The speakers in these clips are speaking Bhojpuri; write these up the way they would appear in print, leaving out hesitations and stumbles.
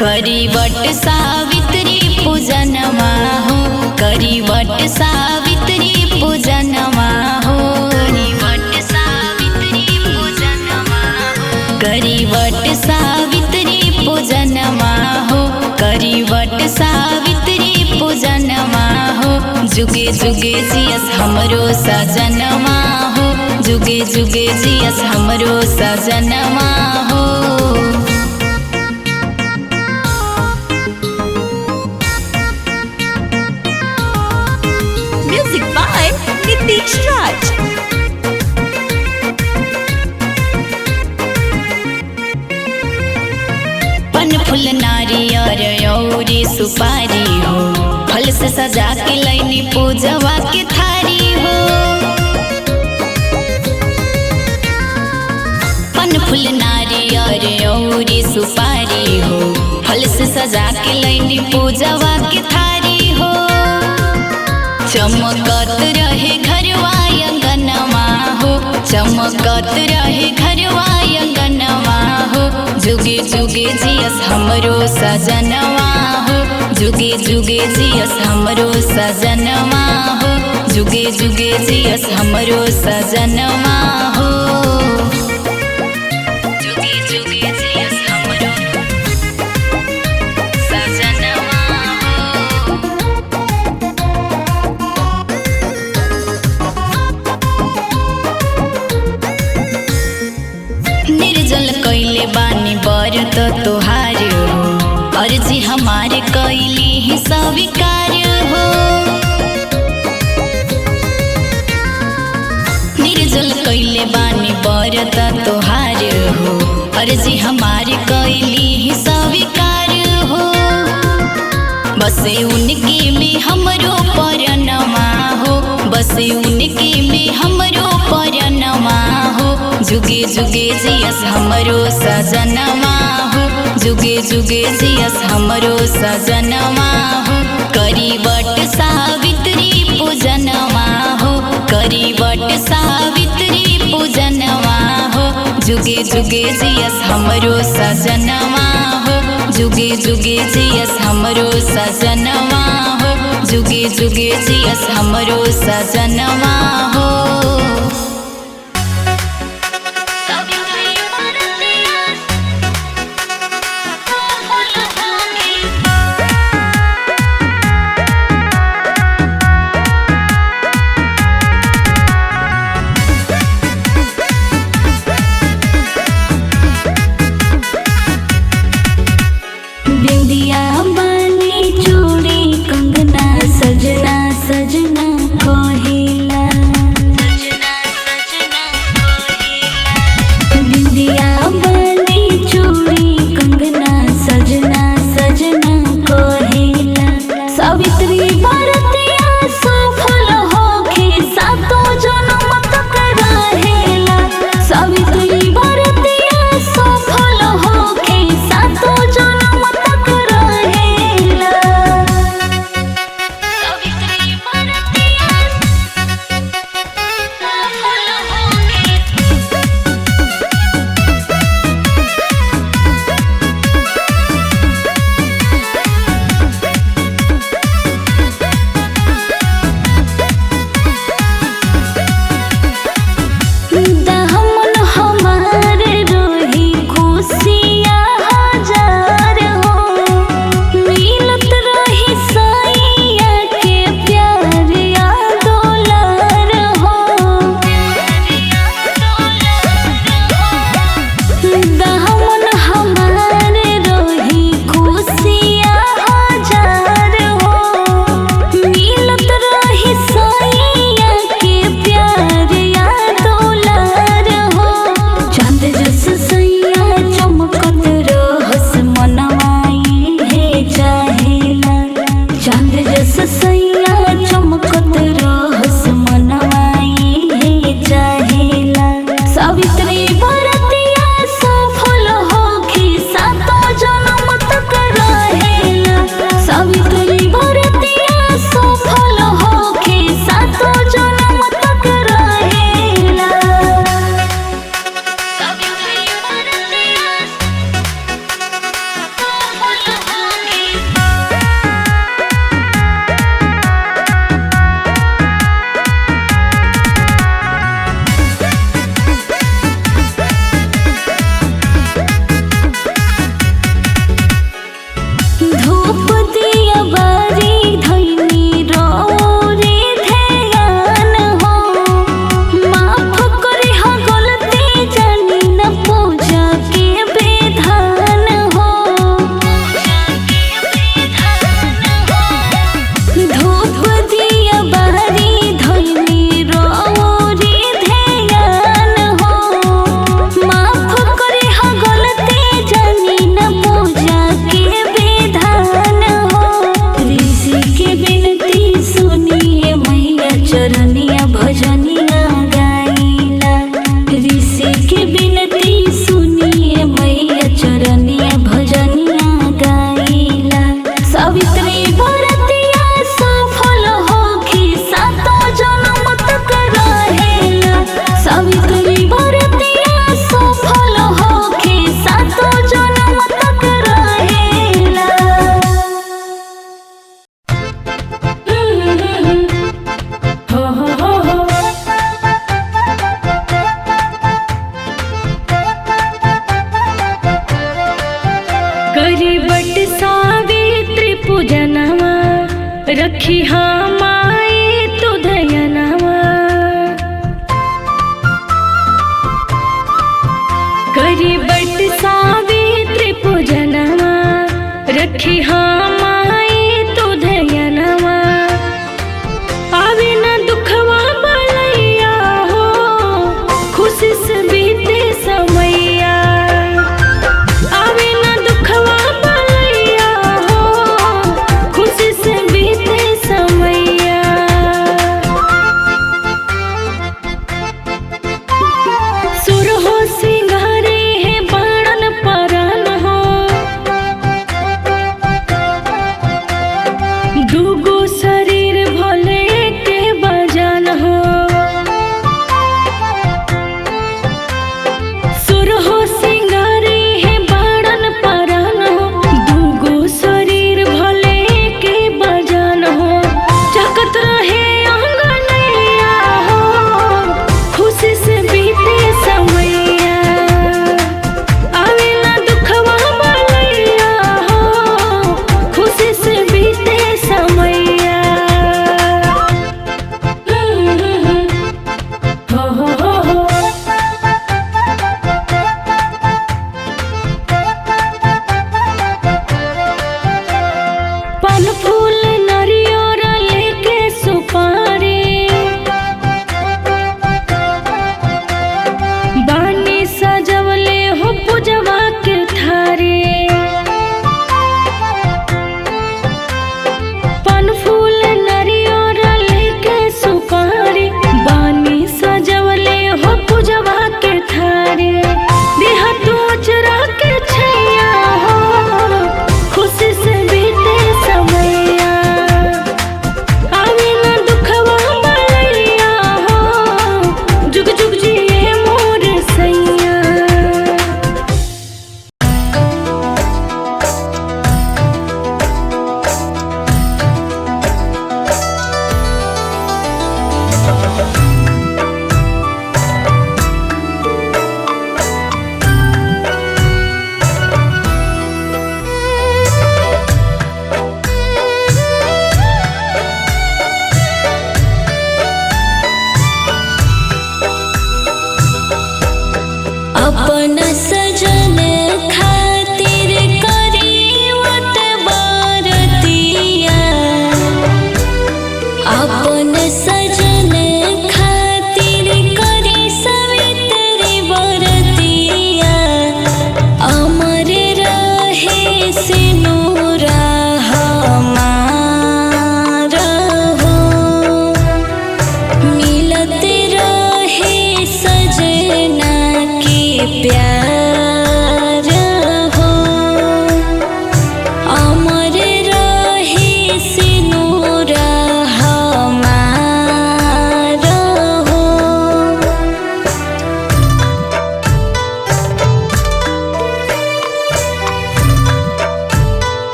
करी वट सावित्री पूजनमा हो, करी वट सावित्री पूजनमा हो, करी वट सावित्री पूजनमा हो, करी वट सावित्री पूजनमा हो, करी वट सावित्री पूजनमा हो। जुगे जुगे जियस हमरो सजनमा हो, जुगे जुगे जियस हमरो सजनमा हो। Music by Nitish Raj. पन फूल नारियर औरी सुपारी हो, फल से सजा के लैनी पूजवा के थारी हो। पन फूल नारियर औरी सुपारी हो, फल से सजा के लैनी पूजवा के थारी हो। चमकत रहे घरवा अंगनमा हो, चमकत रहे घरवा अंगनमा हो। जुगे जुगे जियस हमरो सजनवा हो, जुगे जुगे जियस हमरो सजनवा हो, जुगे जुगे जियस हमरो सजनवा हो। जुगे जुगे जियस हमरो सजनवा हो। निर्जल कैले बानी व्रत तोहार हो, अर्जी हमारे कैली ही स्वीकार हो। निर्जल कैले बानी व्रत तोहार हो, अर्जी हमारे कैली ही स्वीकार हो। बसे उनके में हमरो परनमा हो, बसे उनके में हमरो परनमा हो। जुगे जुगे जियस हमरो सजनमा हो, जुगे जुगे जियस हमरो सजनमा हो। करी वट सावित्री पूजनमा हो, करी वट सावित्री पूजनमा हो। जुगे जुगे जियस हमरो सजनमा हो, जुगे जुगे जियस हमरो सजनमा हो, जुगे जुगे जियस हमरो सजनमा हो। बिंदिया बाली चूड़ी कंगना सजना सजना कोहिला, बिंदिया बाली चूड़ी कंगना सजना सजना कोहिला। सावित्री भारतिया सफल होके सातो जन्म तक रहेला, सावित्री भारतिया सफल होके सातो जन्म तक रहेला। सावित्री पूजनवा रखी माए तू धयनवा। करी बट सावित्री पूजनवा रखी माए तू धयनवा। आवे न दुखवा बलैया हो खुशी से बीते समैया। आवे न दुखवा बलैया हो खुशी से बीते समैया। सुर हो सिंगारे है बाणन परन हो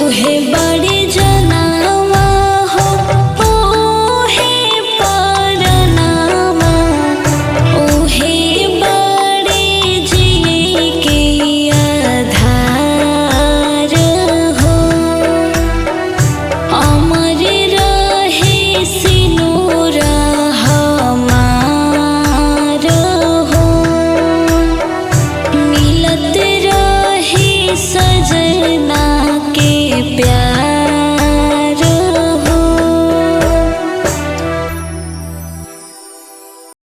उहे बड़े